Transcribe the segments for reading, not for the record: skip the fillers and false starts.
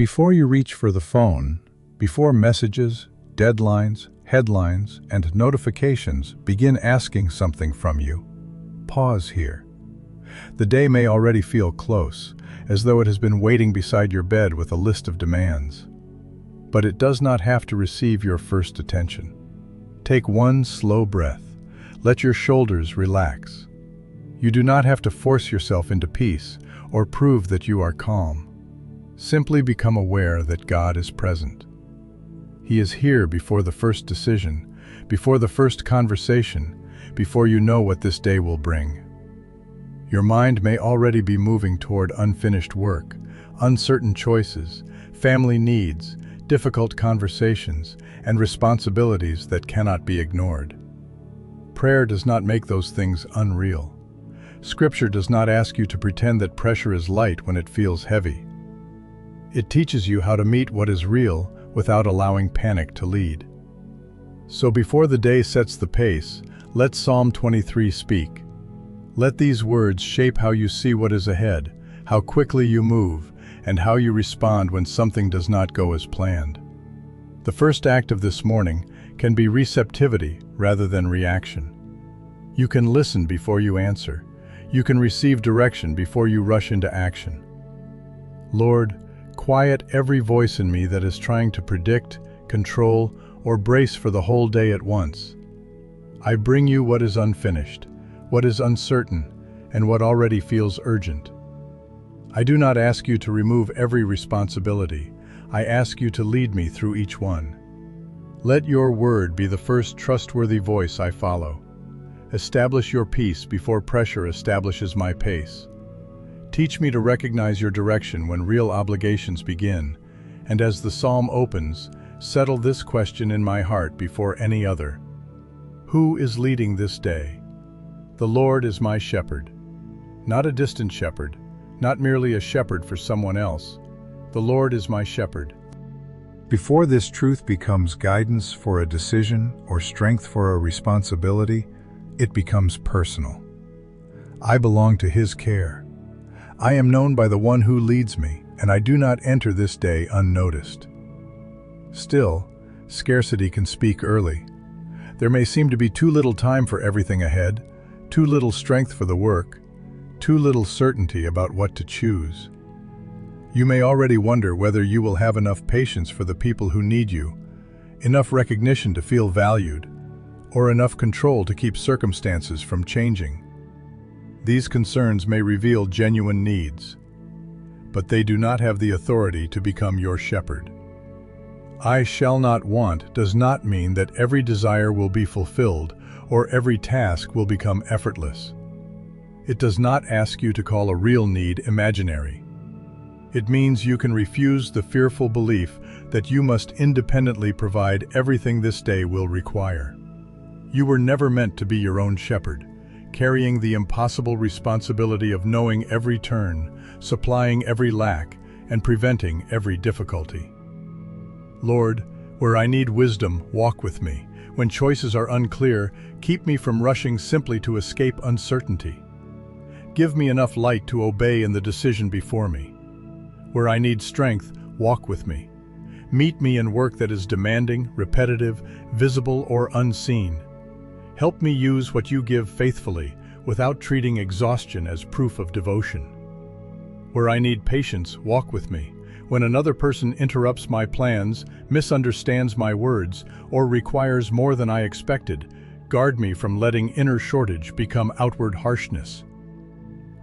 Before you reach for the phone, before messages, deadlines, headlines, and notifications begin asking something from you, pause here. The day may already feel close, as though it has been waiting beside your bed with a list of demands. But it does not have to receive your first attention. Take one slow breath. Let your shoulders relax. You do not have to force yourself into peace or prove that you are calm. Simply become aware that God is present. He is here before the first decision, before the first conversation, before you know what this day will bring. Your mind may already be moving toward unfinished work, uncertain choices, family needs, difficult conversations, and responsibilities that cannot be ignored. Prayer does not make those things unreal. Scripture does not ask you to pretend that pressure is light when it feels heavy. It teaches you how to meet what is real without allowing panic to lead. So before the day sets the pace, let Psalm 23 speak. Let these words shape how you see what is ahead, how quickly you move, and how you respond when something does not go as planned. The first act of this morning can be receptivity rather than reaction. You can listen before you answer. You can receive direction before you rush into action. Lord, quiet every voice in me that is trying to predict, control, or brace for the whole day at once. I bring you what is unfinished, what is uncertain, and what already feels urgent. I do not ask you to remove every responsibility. I ask you to lead me through each one. Let your word be the first trustworthy voice I follow. Establish your peace before pressure establishes my pace. Teach me to recognize your direction when real obligations begin, and as the psalm opens, settle this question in my heart before any other. Who is leading this day? The Lord is my shepherd. Not a distant shepherd, not merely a shepherd for someone else. The Lord is my shepherd. Before this truth becomes guidance for a decision or strength for a responsibility, it becomes personal. I belong to His care. I am known by the one who leads me, and I do not enter this day unnoticed. Still, scarcity can speak early. There may seem to be too little time for everything ahead, too little strength for the work, too little certainty about what to choose. You may already wonder whether you will have enough patience for the people who need you, enough recognition to feel valued, or enough control to keep circumstances from changing. These concerns may reveal genuine needs, but they do not have the authority to become your shepherd. I shall not want does not mean that every desire will be fulfilled or every task will become effortless. It does not ask you to call a real need imaginary. It means you can refuse the fearful belief that you must independently provide everything this day will require. You were never meant to be your own shepherd, carrying the impossible responsibility of knowing every turn, supplying every lack, and preventing every difficulty. Lord, where I need wisdom, walk with me. When choices are unclear, keep me from rushing simply to escape uncertainty. Give me enough light to obey in the decision before me. Where I need strength, walk with me. Meet me in work that is demanding, repetitive, visible, or unseen. Help me use what you give faithfully, without treating exhaustion as proof of devotion. Where I need patience, walk with me. When another person interrupts my plans, misunderstands my words, or requires more than I expected, guard me from letting inner shortage become outward harshness.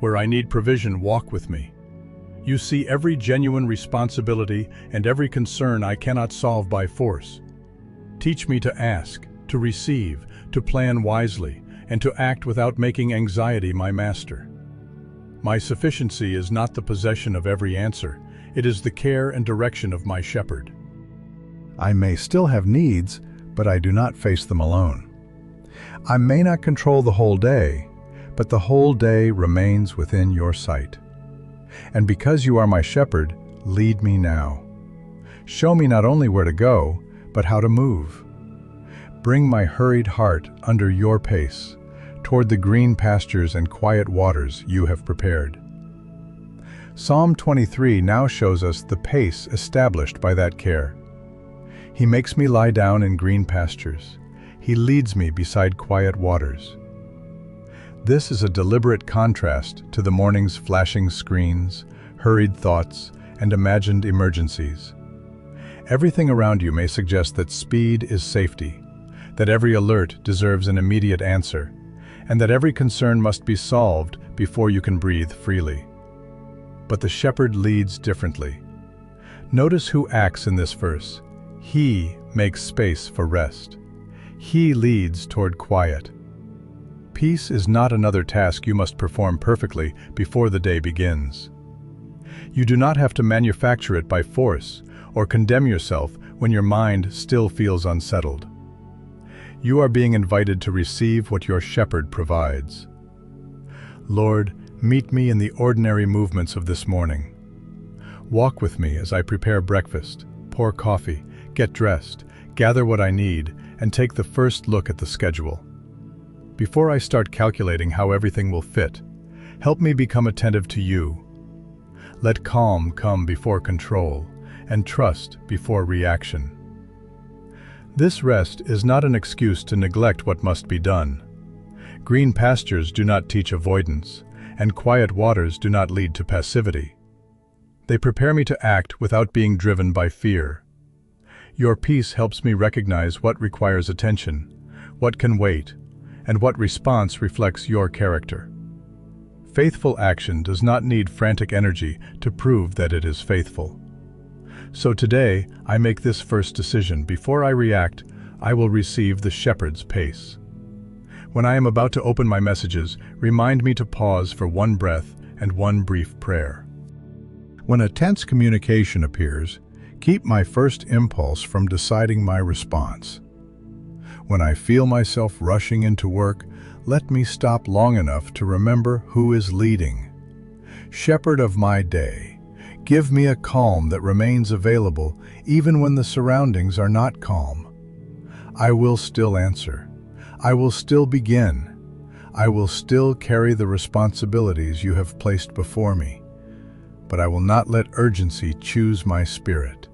Where I need provision, walk with me. You see every genuine responsibility and every concern I cannot solve by force. Teach me to ask, to receive, to plan wisely, and to act without making anxiety my master. My sufficiency is not the possession of every answer. It is the care and direction of my shepherd. I may still have needs, but I do not face them alone. I may not control the whole day, but the whole day remains within your sight. And because you are my shepherd, lead me now. Show me not only where to go, but how to move. Bring my hurried heart under your pace, toward the green pastures and quiet waters you have prepared. Psalm 23 now shows us the pace established by that care. He makes me lie down in green pastures. He leads me beside quiet waters. This is a deliberate contrast to the morning's flashing screens, hurried thoughts, and imagined emergencies. Everything around you may suggest that speed is safety, that every alert deserves an immediate answer, and that every concern must be solved before you can breathe freely. But the shepherd leads differently. Notice who acts in this verse. He makes space for rest. He leads toward quiet. Peace is not another task you must perform perfectly before the day begins. You do not have to manufacture it by force or condemn yourself when your mind still feels unsettled. You are being invited to receive what your shepherd provides. Lord, meet me in the ordinary movements of this morning. Walk with me as I prepare breakfast, pour coffee, get dressed, gather what I need, and take the first look at the schedule. Before I start calculating how everything will fit, help me become attentive to you. Let calm come before control, and trust before reaction. This rest is not an excuse to neglect what must be done. Green pastures do not teach avoidance, and quiet waters do not lead to passivity. They prepare me to act without being driven by fear. Your peace helps me recognize what requires attention, what can wait, and what response reflects your character. Faithful action does not need frantic energy to prove that it is faithful. So today, I make this first decision. Before I react, I will receive the shepherd's pace. When I am about to open my messages, remind me to pause for one breath and one brief prayer. When a tense communication appears, keep my first impulse from deciding my response. When I feel myself rushing into work, let me stop long enough to remember who is leading. Shepherd of my day, give me a calm that remains available even when the surroundings are not calm. I will still answer. I will still begin. I will still carry the responsibilities you have placed before me. But I will not let urgency choose my spirit.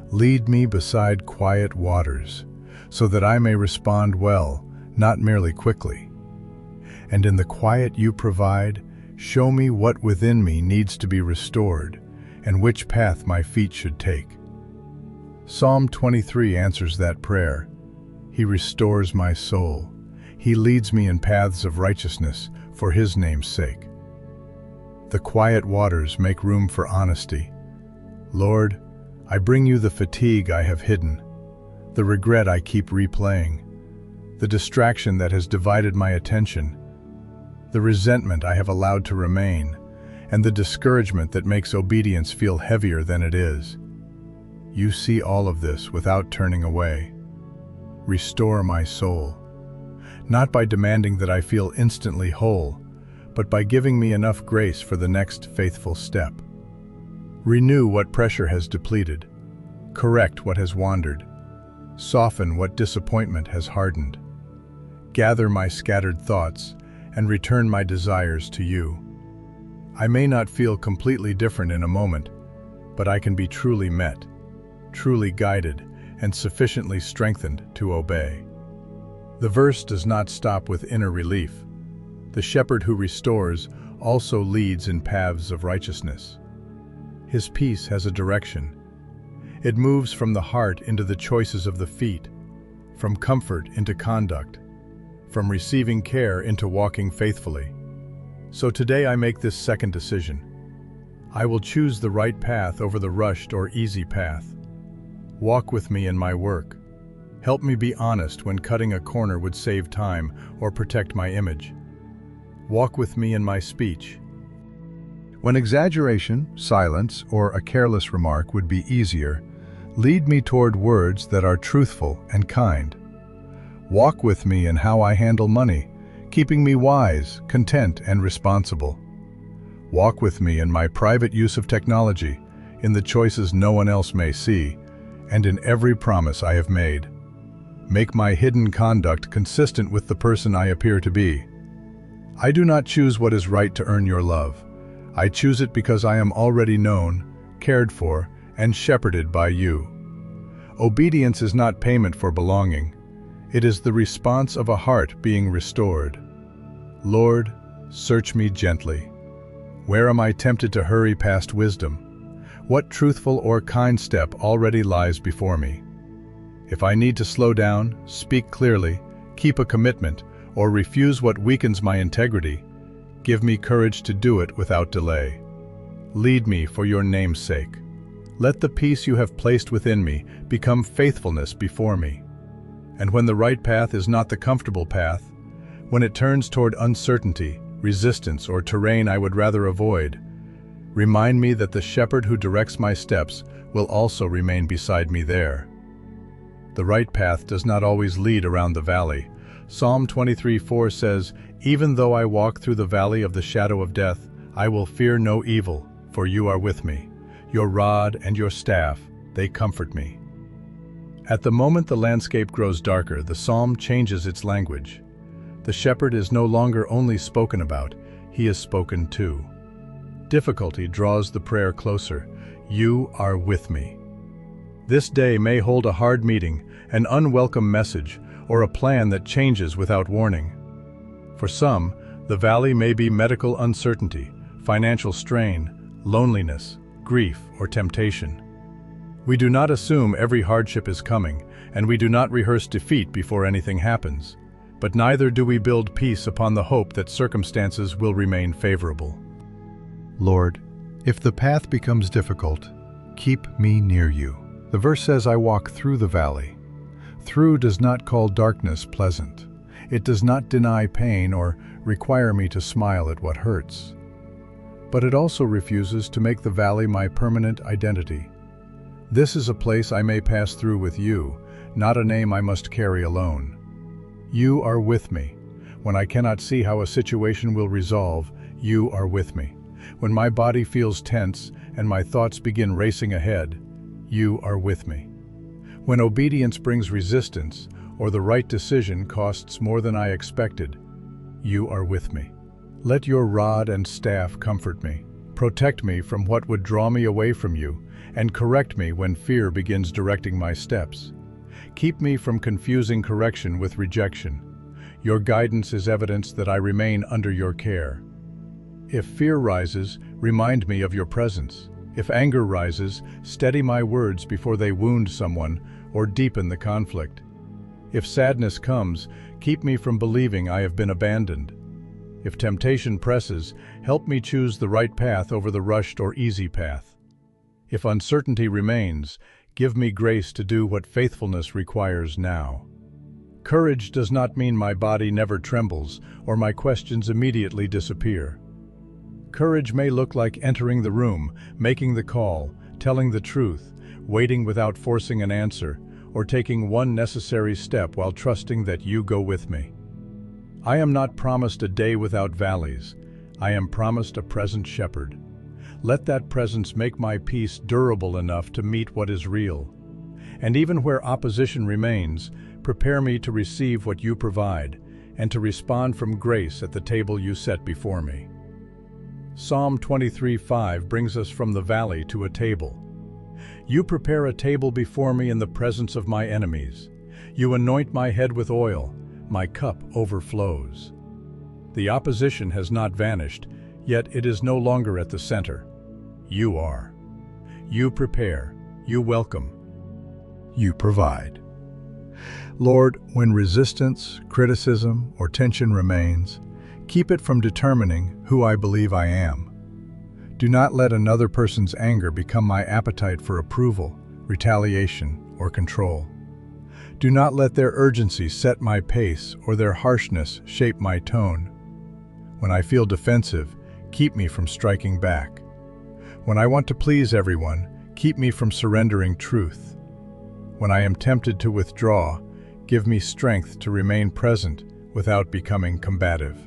Lead me beside quiet waters, so that I may respond well, not merely quickly. And in the quiet you provide, show me what within me needs to be restored, and which path my feet should take. Psalm 23 answers that prayer. He restores my soul. He leads me in paths of righteousness for His name's sake. The quiet waters make room for honesty. Lord, I bring you the fatigue I have hidden, the regret I keep replaying, the distraction that has divided my attention, the resentment I have allowed to remain, and the discouragement that makes obedience feel heavier than it is. You see all of this without turning away. Restore my soul, not by demanding that I feel instantly whole, but by giving me enough grace for the next faithful step. Renew what pressure has depleted, correct what has wandered, soften what disappointment has hardened. Gather my scattered thoughts and return my desires to you. I may not feel completely different in a moment, but I can be truly met, truly guided, and sufficiently strengthened to obey. The verse does not stop with inner relief. The shepherd who restores also leads in paths of righteousness. His peace has a direction. It moves from the heart into the choices of the feet, from comfort into conduct, from receiving care into walking faithfully. So today I make this second decision. I will choose the right path over the rushed or easy path. Walk with me in my work. Help me be honest when cutting a corner would save time or protect my image. Walk with me in my speech. When exaggeration, silence, or a careless remark would be easier, lead me toward words that are truthful and kind. Walk with me in how I handle money, keeping me wise, content, and responsible. Walk with me in my private use of technology, in the choices no one else may see, and in every promise I have made. Make my hidden conduct consistent with the person I appear to be. I do not choose what is right to earn your love. I choose it because I am already known, cared for, and shepherded by you. Obedience is not payment for belonging. It is the response of a heart being restored. Lord, search me gently. Where am I tempted to hurry past wisdom? What truthful or kind step already lies before me? If I need to slow down, speak clearly, keep a commitment, or refuse what weakens my integrity, give me courage to do it without delay. Lead me for your name's sake. Let the peace you have placed within me become faithfulness before me. And when the right path is not the comfortable path, when it turns toward uncertainty, resistance, or terrain I would rather avoid, remind me that the shepherd who directs my steps will also remain beside me there. The right path does not always lead around the valley. Psalm 23:4 says, "Even though I walk through the valley of the shadow of death, I will fear no evil, for you are with me. Your rod and your staff, they comfort me." At the moment the landscape grows darker, the psalm changes its language. The shepherd is no longer only spoken about, he is spoken to. Difficulty draws the prayer closer. You are with me. This day may hold a hard meeting, an unwelcome message, or a plan that changes without warning. For some, the valley may be medical uncertainty, financial strain, loneliness, grief, or temptation. We do not assume every hardship is coming, and we do not rehearse defeat before anything happens. But neither do we build peace upon the hope that circumstances will remain favorable. Lord, if the path becomes difficult, keep me near you. The verse says, I walk through the valley. Through does not call darkness pleasant. It does not deny pain or require me to smile at what hurts. But it also refuses to make the valley my permanent identity. This is a place I may pass through with you, not a name I must carry alone. You are with me. When I cannot see how a situation will resolve, you are with me. When my body feels tense and my thoughts begin racing ahead, you are with me. When obedience brings resistance or the right decision costs more than I expected, you are with me. Let your rod and staff comfort me. Protect me from what would draw me away from you, and correct me when fear begins directing my steps. Keep me from confusing correction with rejection. Your guidance is evidence that I remain under your care. If fear rises, remind me of your presence. If anger rises, steady my words before they wound someone or deepen the conflict. If sadness comes, keep me from believing I have been abandoned. If temptation presses, help me choose the right path over the rushed or easy path. If uncertainty remains, give me grace to do what faithfulness requires now. Courage does not mean my body never trembles or my questions immediately disappear. Courage may look like entering the room, making the call, telling the truth, waiting without forcing an answer, or taking one necessary step while trusting that you go with me. I am not promised a day without valleys. I am promised a present shepherd. Let that presence make my peace durable enough to meet what is real. And even where opposition remains, prepare me to receive what you provide and to respond from grace at the table you set before me. Psalm 23:5 brings us from the valley to a table. You prepare a table before me in the presence of my enemies. You anoint my head with oil. My cup overflows. The opposition has not vanished, yet it is no longer at the center. You are. You prepare. You welcome. You provide. Lord, when resistance, criticism, or tension remains, keep it from determining who I believe I am. Do not let another person's anger become my appetite for approval, retaliation, or control. Do not let their urgency set my pace or their harshness shape my tone. When I feel defensive, keep me from striking back. When I want to please everyone, keep me from surrendering truth. When I am tempted to withdraw, give me strength to remain present without becoming combative.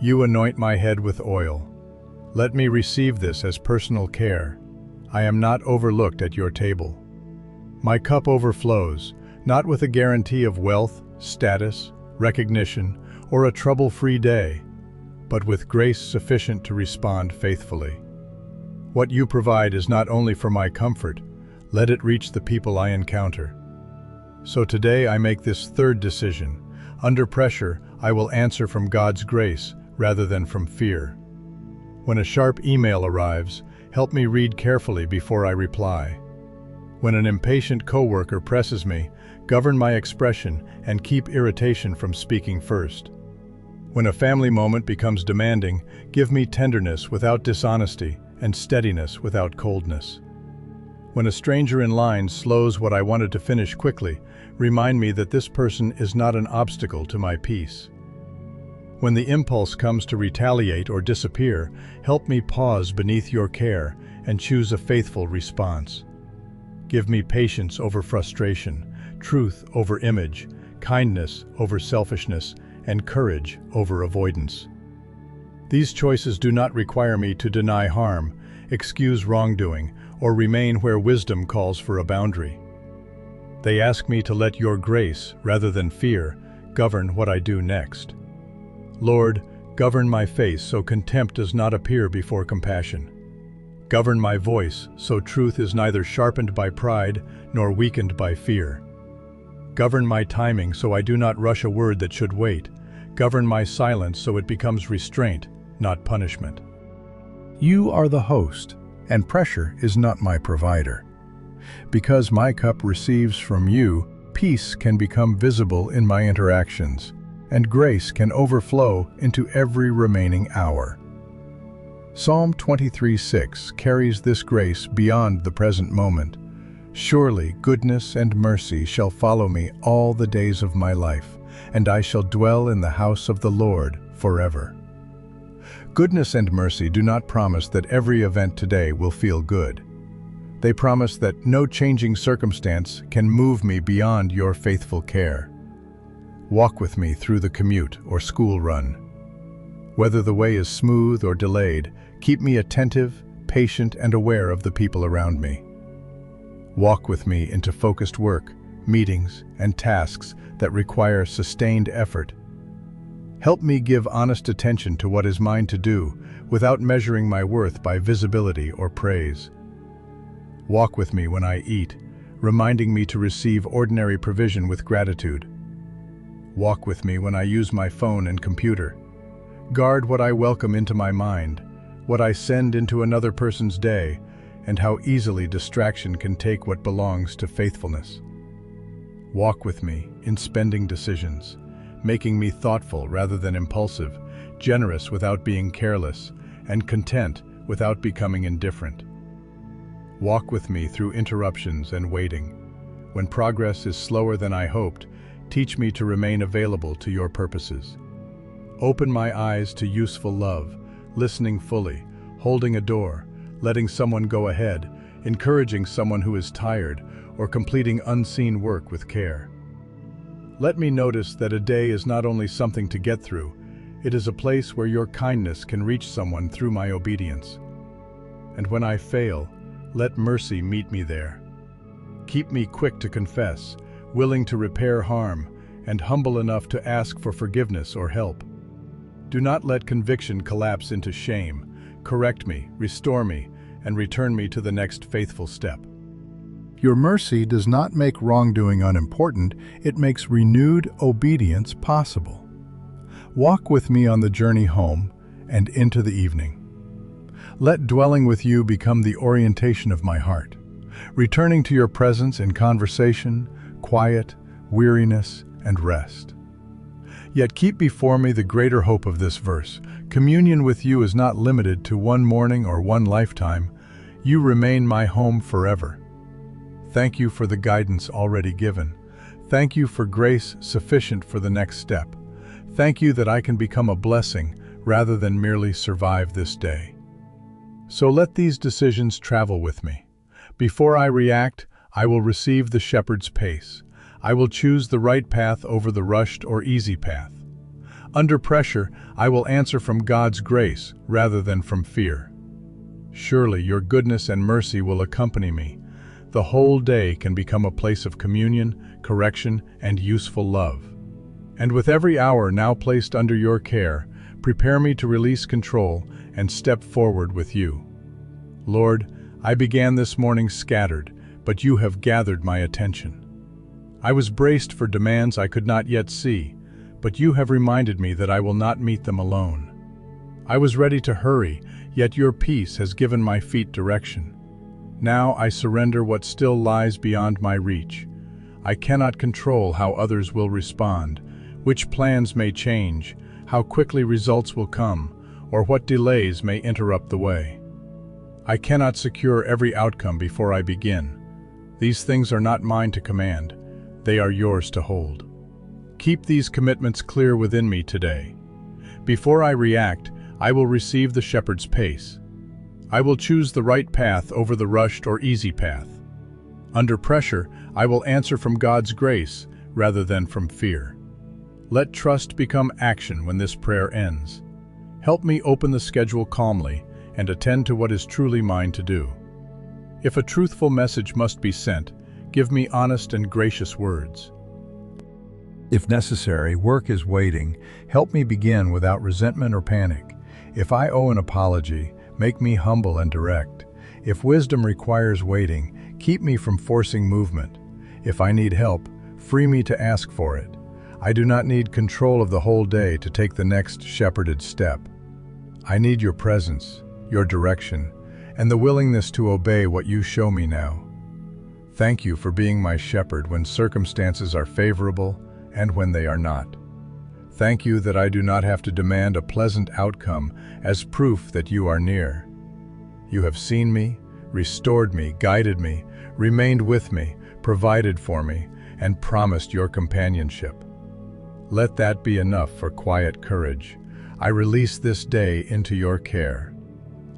You anoint my head with oil. Let me receive this as personal care. I am not overlooked at your table. My cup overflows, not with a guarantee of wealth, status, recognition, or a trouble-free day, but with grace sufficient to respond faithfully. What you provide is not only for my comfort, let it reach the people I encounter. So today I make this third decision. Under pressure, I will answer from God's grace rather than from fear. When a sharp email arrives, help me read carefully before I reply. When an impatient coworker presses me, govern my expression and keep irritation from speaking first. When a family moment becomes demanding, give me tenderness without dishonesty and steadiness without coldness. When a stranger in line slows what I wanted to finish quickly, remind me that this person is not an obstacle to my peace. When the impulse comes to retaliate or disappear, help me pause beneath your care and choose a faithful response. Give me patience over frustration, truth over image, kindness over selfishness, and courage over avoidance. These choices do not require me to deny harm, excuse wrongdoing, or remain where wisdom calls for a boundary. They ask me to let your grace, rather than fear, govern what I do next. Lord, govern my face so contempt does not appear before compassion. Govern my voice so truth is neither sharpened by pride nor weakened by fear. Govern my timing so I do not rush a word that should wait. Govern my silence so it becomes restraint, not punishment. You are the host, and pressure is not my provider. Because my cup receives from you, peace can become visible in my interactions, and grace can overflow into every remaining hour. Psalm 23:6 carries this grace beyond the present moment. Surely goodness and mercy shall follow me all the days of my life, and I shall dwell in the house of the Lord forever. Goodness and mercy do not promise that every event today will feel good. They promise that no changing circumstance can move me beyond your faithful care. Walk with me through the commute or school run. Whether the way is smooth or delayed, keep me attentive, patient, and aware of the people around me. Walk with me into focused work, meetings, and tasks that require sustained effort. Help me give honest attention to what is mine to do, without measuring my worth by visibility or praise. Walk with me when I eat, reminding me to receive ordinary provision with gratitude. Walk with me when I use my phone and computer. Guard what I welcome into my mind, what I send into another person's day, and how easily distraction can take what belongs to faithfulness. Walk with me in spending decisions, making me thoughtful rather than impulsive, generous without being careless, and content without becoming indifferent. Walk with me through interruptions and waiting. When progress is slower than I hoped, teach me to remain available to your purposes. Open my eyes to useful love, listening fully, holding a door, letting someone go ahead, encouraging someone who is tired, or completing unseen work with care. Let me notice that a day is not only something to get through, it is a place where your kindness can reach someone through my obedience. And when I fail, let mercy meet me there. Keep me quick to confess, willing to repair harm, and humble enough to ask for forgiveness or help. Do not let conviction collapse into shame. Correct me, restore me, and return me to the next faithful step. Your mercy does not make wrongdoing unimportant, it makes renewed obedience possible. Walk with me on the journey home and into the evening. Let dwelling with you become the orientation of my heart, returning to your presence in conversation, quiet, weariness, and rest. Yet keep before me the greater hope of this verse. Communion with you is not limited to one morning or one lifetime. You remain my home forever. Thank you for the guidance already given. Thank you for grace sufficient for the next step. Thank you that I can become a blessing rather than merely survive this day. So let these decisions travel with me. Before I react, I will receive the shepherd's pace. I will choose the right path over the rushed or easy path. Under pressure, I will answer from God's grace rather than from fear. Surely your goodness and mercy will accompany me. The whole day can become a place of communion, correction, and useful love. And with every hour now placed under your care, prepare me to release control and step forward with you. Lord, I began this morning scattered, but you have gathered my attention. I was braced for demands I could not yet see, but you have reminded me that I will not meet them alone. I was ready to hurry, yet your peace has given my feet direction. Now I surrender what still lies beyond my reach. I cannot control how others will respond, which plans may change, how quickly results will come, or what delays may interrupt the way. I cannot secure every outcome before I begin. These things are not mine to command. They are yours to hold. Keep these commitments clear within me today. Before I react, I will receive the shepherd's pace. I will choose the right path over the rushed or easy path. Under pressure, I will answer from God's grace rather than from fear. Let trust become action when this prayer ends. Help me open the schedule calmly and attend to what is truly mine to do. If a truthful message must be sent, give me honest and gracious words. If necessary, work is waiting. Help me begin without resentment or panic. If I owe an apology, make me humble and direct. If wisdom requires waiting, keep me from forcing movement. If I need help, free me to ask for it. I do not need control of the whole day to take the next shepherded step. I need your presence, your direction, and the willingness to obey what you show me now. Thank you for being my shepherd when circumstances are favorable and when they are not. Thank you that I do not have to demand a pleasant outcome as proof that you are near. You have seen me, restored me, guided me, remained with me, provided for me, and promised your companionship. Let that be enough for quiet courage. I release this day into your care.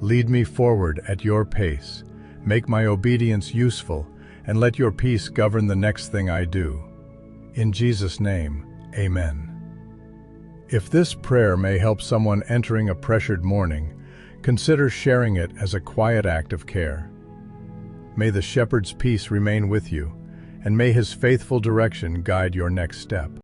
Lead me forward at your pace. Make my obedience useful, and let your peace govern the next thing I do. In Jesus' name, amen. If this prayer may help someone entering a pressured morning, consider sharing it as a quiet act of care. May the shepherd's peace remain with you, and may his faithful direction guide your next step.